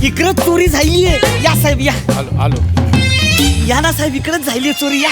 इकडं चोरी झालीये. या साहेब या. आलो. या ना साहेब, इकडंच झालीये चोरी. या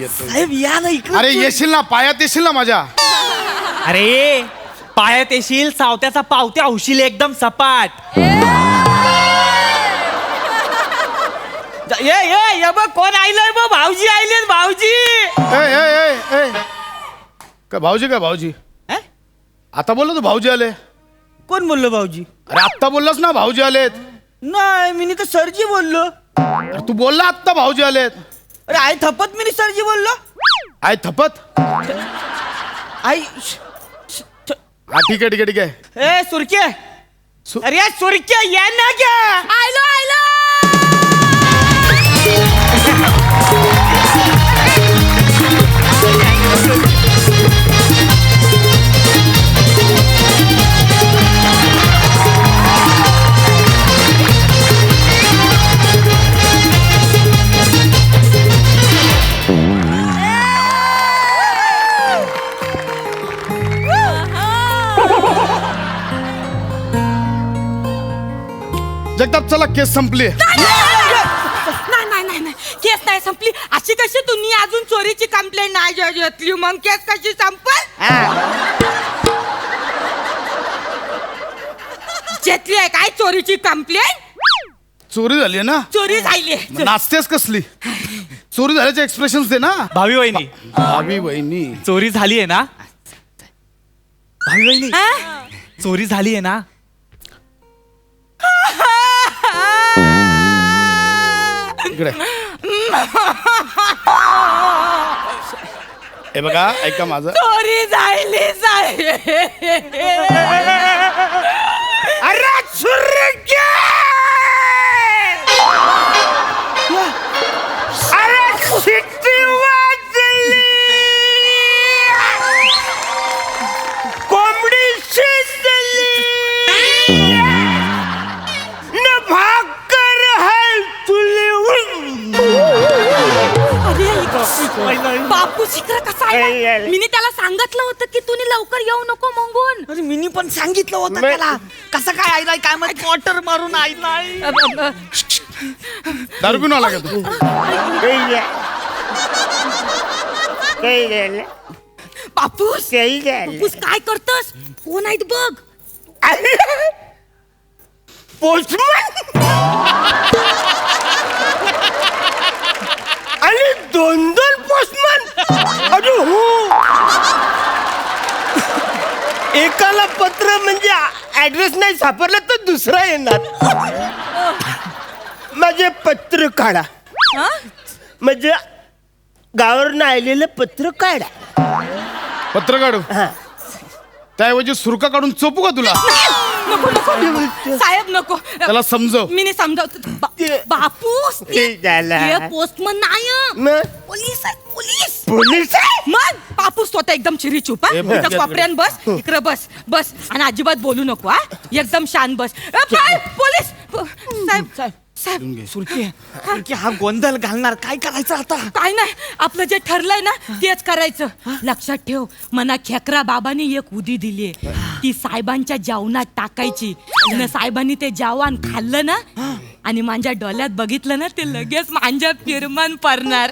साहेब या ना इकडं. अरे येशील ना, पायात येशील ना माझ्या. अरे पायात येशील, सावत्याचा पावत्या होशील एकदम सपाट. ये बघ कोण आयलंय बघ. भाऊजी आयले. भाऊजी ए काय भाऊजी अं? आता बोललो तू भाऊजी आले. कोण बोललो भाऊजी? अरे आत्ता बोललास ना भाऊजी आलेत. नाही मी तर सरजी बोललो. अरे तू बोलला आत्ता भाऊजी आलेत. अरे आई थपत मी सरजी बोललो. आय थपत. आई हा ठीक आहे. ए सुरके. अरे सुरके या ना क्या. आयलो आयलो. जगताप चला, केस संपली. नाही केस नाही संपली. अशी कशी तुम्ही अजून चोरीची कंप्लेंट नाही घेतली, मग केस कशी संपल? घेतली आहे काय चोरीची कंप्लेंट? चोरी झाली ना. चोरी झाली. नाचतेस कसली? चोरी झाल्याचे एक्सप्रेशन दे ना. भावी वहिनी, भावी बहिणी. चोरी झाली आहे ना. भावी वहिनी, चोरी झाली आहे ना. इकडे हे बघा, ऐका माझं. चोरी झाली अरे सुरके. अरे शिट्टी वाजली. कोंबडी शिजली. न भाकर है चुलीवर. बापू शिखर कसा आहे? मी त्याला सांगितलं होतं की तुम्ही लवकर येऊ नको मंगून. अरे मिनी पण सांगितलं होतं त्याला. कसं काय आईला काय माहिती, क्वार्टर मारून आई नाही. दारू पिऊन आला का तू? बापूस बापूस काय करतस? कोण आहेत बघ. पोस्टमन. आणि दोन पोस्टमन. अरे हो. एकाला पत्र म्हणजे ऍड्रेस नाही सापडला तर दुसरा येणार. माझे पत्र काढा. म्हणजे गावावरून आलेलं पत्र काढा. पत्र काढू. त्याऐवजी सुरका काढून चोपू का तुला? नको नको साहेब नको. त्याला समजव. मी नाही समजावतो. बापूस हे पोस्टमन नाही, पोलीस आहे. पोलीस मग बापूस स्वतः एकदम चिरी चुप. कोपऱ्यान बस. इकडे बस बस आणि अजिबात बोलू नको. एकदम शांत बस. पोलीस साहेब साहेब सुरके हा गोंधळ घालणार. काय करायचं आता? काय नाही, आपलं जे ठरलंय ना तेच करायचं. लक्षात ठेव, मना खेकरा बाबांनी एक उदी दिली, ती साहेबांच्या जेवणात टाकायची. साहेबांनी ते जेवण खाल्लं ना आणि माझ्या डोळ्यात बघितलं ना, ते लगेच माझ्या फिरमान पडणार.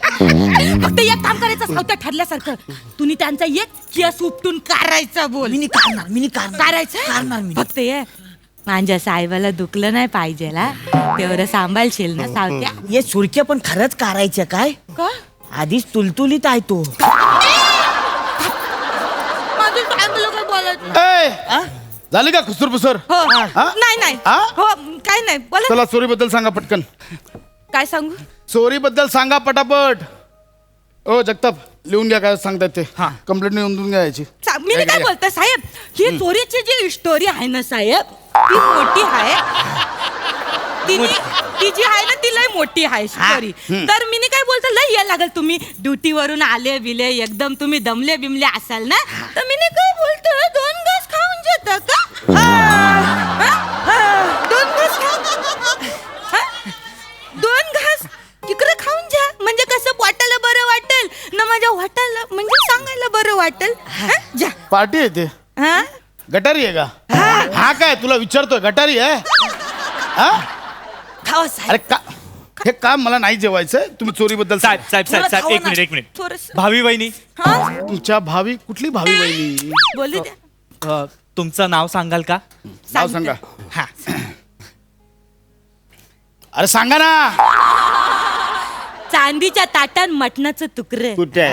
फक्त एक काम करायचं, सावत्या ठरल्यासारखं तुम्ही त्यांचा एक केस उपटून काढायचा. बोल. मिनी काढणार. काढायचं फक्त ये माझ्या साहेबाला दुखलं नाही पाहिजे ना, तेवढं सांभाळशील ना सावत्या. ये सुरके पण खरंच काढायचं काय? का आधीच तुलतुलीत आहे तो. माझं काय बोलत झाली का खुसूर पुसूर? हो. हा? नाही हा? हो काय नाही बोला. चला चोरी बद्दल सांगा पटकन. काय सांगू? चोरी बद्दल सांगा पटापट. ओ जगताप, लिहून घ्या काय सांगतात ते. कंप्लेंट लिहून घ्यायची. मी काय बोलतोय साहेब, ही चोरीची जी स्टोरी आहे ना साहेब, ती मोठी आहे. ती जी आहे ना ती लय मोठी आहे स्टोरी. तर मी काय बोलतो, लय यायला लागल. तुम्ही ड्युटीवरून आले बिले एकदम तुम्ही दमले बिमले असाल ना, तर मी काय बोलतो, 2 घास खाऊन घेता का? 2 घास दोन घास तिकडे खाऊन जा, म्हणजे कसं पोटाला बरं वाटेल ना, माझ्या वाटायला म्हणजे सांगायला बरं वाटेल. जा. पार्टी आहे ते. गटारी आहे का? हा काय तुला विचारतोय, गटारी आहे? हा? खावा साहेब अरे का हे काम मला नाही जेवायचं. तुम्ही चोरीबद्दल साहेब साहेब साहेब थोडं साहेब खावा एक ना. मिनिट एक मिनिट थोडस भावी वहिनी हा तुमच्या भावी कुठली भावी वहिनी बोलू द्या. तुमचं नाव सांगाल का? नाव सांगा. हा अरे सांगा ना. चांदीच्या ताटात मटणाचं तुकडं. कुठे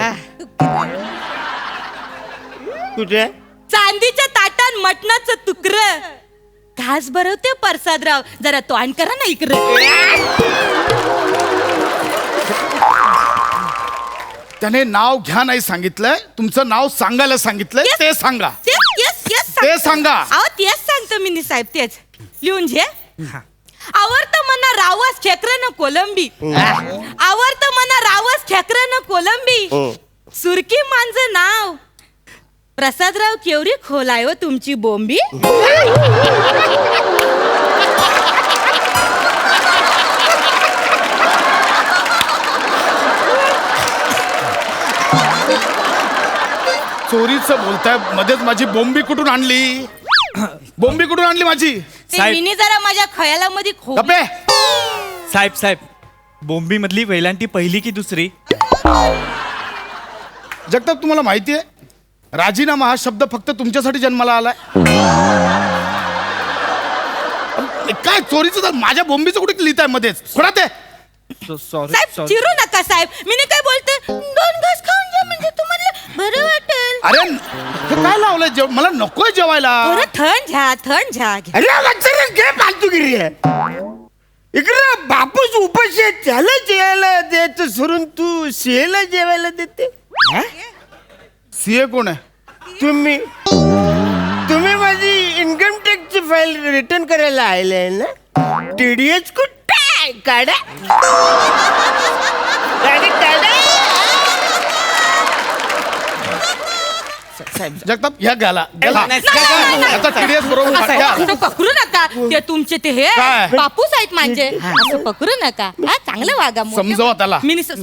कुठे चांदीच्या ताटात मटणाचं तुकडं. घास भरवते प्रसादराव, जरा तोंड करा ना इकडे. त्याने नाव घ्या नाही सांगितलंय, तुमचं नाव सांगायला सांगितलंय. ते सांगा. ते सांगा. अहो तेच सांगतो मी साहेब, तेच लिहून घे. आवडतं मना रावस खेकरं कोलंबी. आवडतं मना रावस खेकरं कोलंबी. सुरकी माझं नाव प्रसादराव केवढी खोलाय हो तुमची बोंबी. चोरीचं बोलताय मध्येच माझी बोंबी कुठून आणली? बोंबी कुठून आणली माझी? ते साहेब. मिनी जरा माझ्या खयालामध्ये खो. गप्पे. साहेब साहेब बोंबी मधली वेलांटी पहिली की दुसरी? जगताप तुम्हाला माहितीये राजीनामा हा शब्द फक्त तुमच्यासाठी जन्माला आलाय. काय चोरीचं तर माझ्या बोंबीचं कुठे लिहिताय मध्येच? थोडा ते सॉरी साहेब चिरू नका साहेब, मी नाही काय बोलते. 2 घास खाऊन घ्या म्हणजे तुम्हाला बरं वाटेल. अरे हे काय लावलंय मला नकोय जेवायला. थोडं थंड घ्या, थंड घ्या. अरे लक्षात घे फालतूगिरी आहे. इकडे बापूस उपाशी आहे, त्याला जेवायला द्यायचं सोडून तू शेला जेवायला देते. सीए कोण आहे? तुम्ही तुम्ही माझी इन्कम टॅक्सची फाईल रिटर्न करायला आले ना. TDS कुठे काढा काढा. जगताप ह्या घ्याला नाही, नाही. आता TDS बरोबर घ्या. असं पकडू नका. ते तुमचे ते हे काय? बापूस आहेत माझे. असं पकडू नका. हा, चांगलं वागा. समजावा त्याला.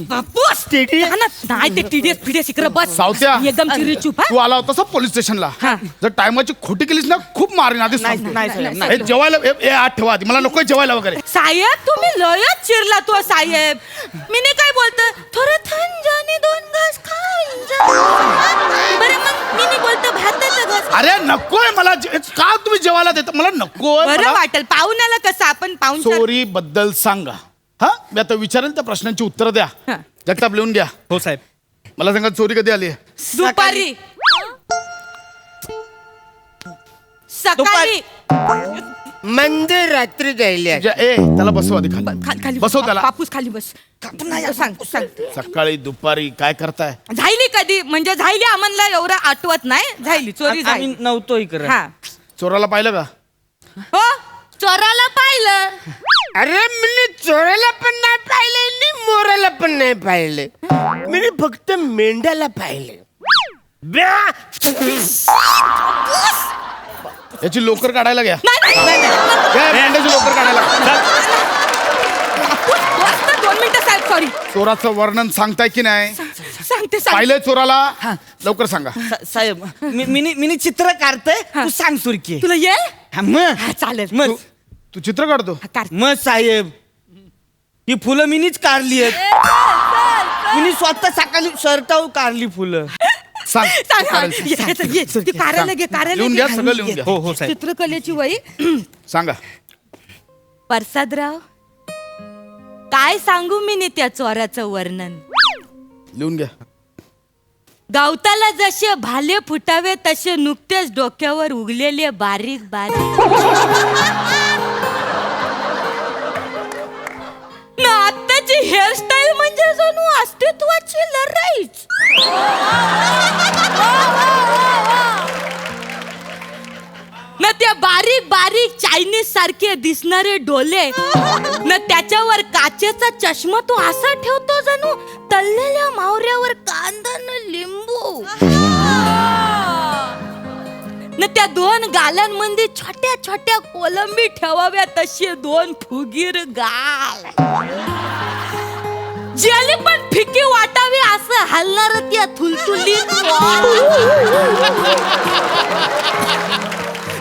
बापूस TDS? नाही ते TDS फिडीएस इकडे बस. सावत्या. एकदम चिरी चुप. तू आला होतास पोलीस स्टेशनला. हा. जर टायमाची खोटी केलीस ना खूप मारीन आधीच सांगतो. हे जेवायला हे आत ठेवा आधी. मला नकोय जेवायला वगैरे. साहेब तुम्ही लयच चिरला तो साहेब. मी नाही काय बोलतो. थोडं थंड आणि 2 घास खाऊन जा. बरं मग मी नाही बोलतो भाताचा घास. अरे नकोय मला का तुम्ही जेवायला देता? मला नकोय. बरं मला वाटेल पाहुण्याला कसं आपण पाहुणचार. चोरी बद्दल सांगा. हा मी आता विचारेल त्या प्रश्नांची उत्तर द्या. हा. जगताप लिहून घ्या. हो साहेब. मला सांगा चोरी कधी आली? दुपारी. सकाळी. मंद रात्री जायला. त्याला बसव आधी खाली. खाली बसव त्याला. पापूस खाली बस. सांग सांग. सकाळी दुपारी काय करताय? झाली कधी म्हणजे झाली आम्हाला एवढं आठवत नाही. झाली चोरी झाली. नव्हतो इकडे. हा चोराला पाहिलं का? हो चोराला पाहिलं. अरे मी चोराला पण नाही पाहिले आणि मोराला पण नाही पाहिले. मी फक्त मेंढ्याला पाहिले. याची लोकर काढायला घ्या. नाही घ्या, मेंढ्याची लोकर काढायला. बापूस, बस ना 2 मिनिटं साहेब. सॉरी चोराचं वर्णन सांगताय की नाही? सांगते पाहिलंय चोराला? लवकर सांगा. साहेब मी चित्र काढतोय. तू सांग सुरकी. तुला ये मग चालेल. मग तू चित्र काढतो? मग साहेब ही फुलं मीनीच काढली आहेत. मी स्वतः सकाळी शर्टावर काढली फुलं. सांग. सांग ये ती कार्यालय घे लिहून घ्या, सगळं लिहून घ्या. हो हो साहेब. चित्रकलेची वही. सांगा. प्रसादराव काय सांगू मी त्या चोराचं वर्णन. लिहून घ्या. गावताला जसे भाले फुटावे तसे नुकतेच डोक्यावर उगलेले बारीक बारीक ना आत्ताची हेअरस्टाईल म्हणजे जणू अस्तित्वाची लढाईच. ना त्या बारीक बारीक चायनीज सारखे दिसणारे डोले ना त्याच्यावर काचेचा चष्मा तो असा ठेवतो जणू तळलेल्या मावऱ्यावर कांदा न लिंबू. न त्या 2 गालांमध्ये छोट्या छोट्या कोलंबी ठेवाव्या तसे 2 फुगीर गाल. ज्याला पण फिकी वाटावी असं हलणार त्या थुलथुलीत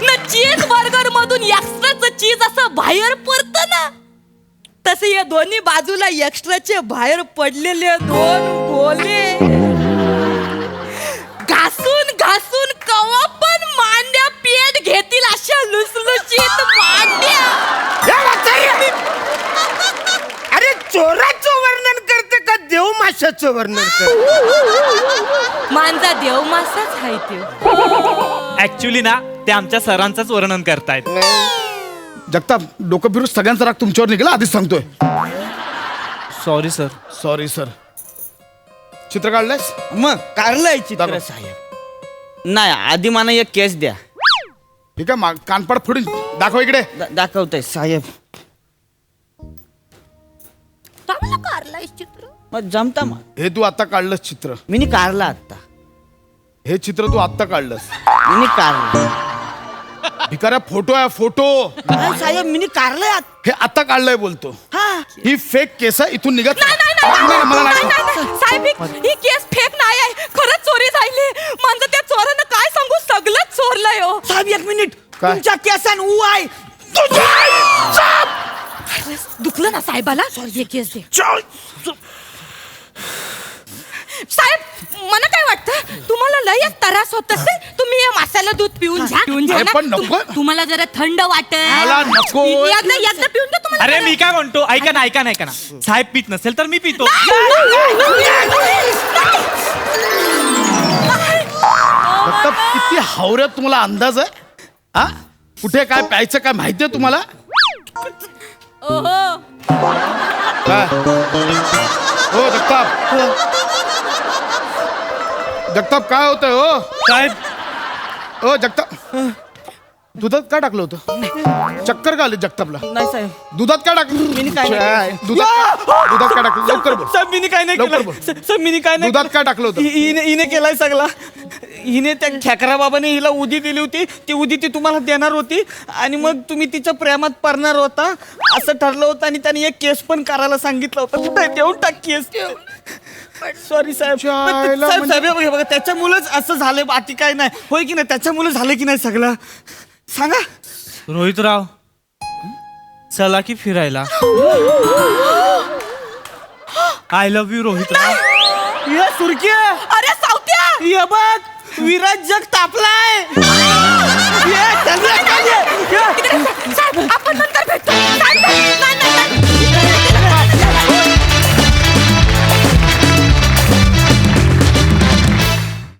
न चीज बर्गर मधून एक्स्ट्राच चीज असं बाहेर पडत ना तसे या दोन्ही बाजूला एक्स्ट्राचे बाहेर पडलेले दोन गोले घासून घासून कवा पण मांड्या पेट घेतील अशा लुसलुशीत मांड्या. अरे चोराचं वर्णन करते का देव माशाचं वर्णन करते? माझा देव मासाच आहे ते. ऍक्च्युली ना ते आमच्या सरांचंच वर्णन करतायत. जगताप डोकं फिरून सगळ्यांचा राग तुमच्यावर निघाला आधीच सांगतोय. Sorry sir. Sorry sir. चित्र काढलंयस? मग काढलंय चित्र दाखव. साहेब. नाही आधी मला एक केस द्या. ठीक आहे कानपाड फोडून दाखव इकडे. दाखवतोय साहेब. चांगलं काढलंय चित्र. मग जमता मग. हे तू आता काढलंस चित्र. मी काढला आता. हे चित्र तू आता काढलंस. मी काढलं. भिकाऱ्या फोटो आहे फोटो. नाही साहेब मी काढलंय आता. हे आता काढलंय बोलतो. हा. ही फेक केस आहे इथून निघत नाही, नाही, नाही, नाही, मला नाही, नाही. नाही, नाही. साहेब ही केस फेक नाही आहे खरंच चोरी झाली. म्हणजे त्या चोरानं काय सांगू सगळंच चोरलंय हो. साहेब एक मिनिट. काय? तुमच्या केसान ऊ आहे. दुखलं ना साहेबाला. हे केस दे साहेब. मला काय वाटतं तुम्हाला लयच त्रास होत असेल. तुम्ही हे मसाला दूध पिऊन घ्या. पिऊन घ्या अरे ना. पण नको. तुम्हाला जरा थंड वाटेल. मला नको. एकदा पिऊन घ्या तुम्हाला. अरे मी काय म्हणतो ऐका ना साहेब पीत नसेल तर मी पितो. फक्त किती हावऱ्यात तुम्हाला अंदाज आहे. हा कुठे काय प्यायचं काय माहितीये तुम्हाला? ओहो. काय हो जगताप. जगताप काय होतंय हो? साहेब हो जगताप दुधात काय टाकलं होतं? चक्कर का आली जगतापला? नाही साहेब. दुधात काय टाकलं? मी काय नाही. दुधात काय टाकलं? लवकर बोल. साहेब मी काय नाही लवकर केलं. बोल. साहेब मी काय नाही दुधात काय टाकलं होतं? हिने केलाय सगळा. हिने त्या खेकरा बाबाने हिला उदी दिली होती. ती उदी ती तुम्हाला देणार होती आणि मग तुम्ही तिच्या प्रेमात पडणार होता असं ठरलं होतं आणि त्याने एक केस पण करायला सांगितलं होतं. कुठे देऊन टाक केस. सॉरी साहेब. चायला साहेब म्हणजे- साहेब हे बघा त्याच्यामुळेच असं झालंय बाकी काय नाही. होय की नाही त्याच्यामुळे झालं की नाही सगळं सांगा. रोहितराव चला की फिरायला. I love you Rohitrao. ये सुरक्या. अरे सावत्या. ये बघ विराज जग तापलाय. ये, चल ये, चल ये. ये. साहेब आपण नंतर भेटतो. साहेब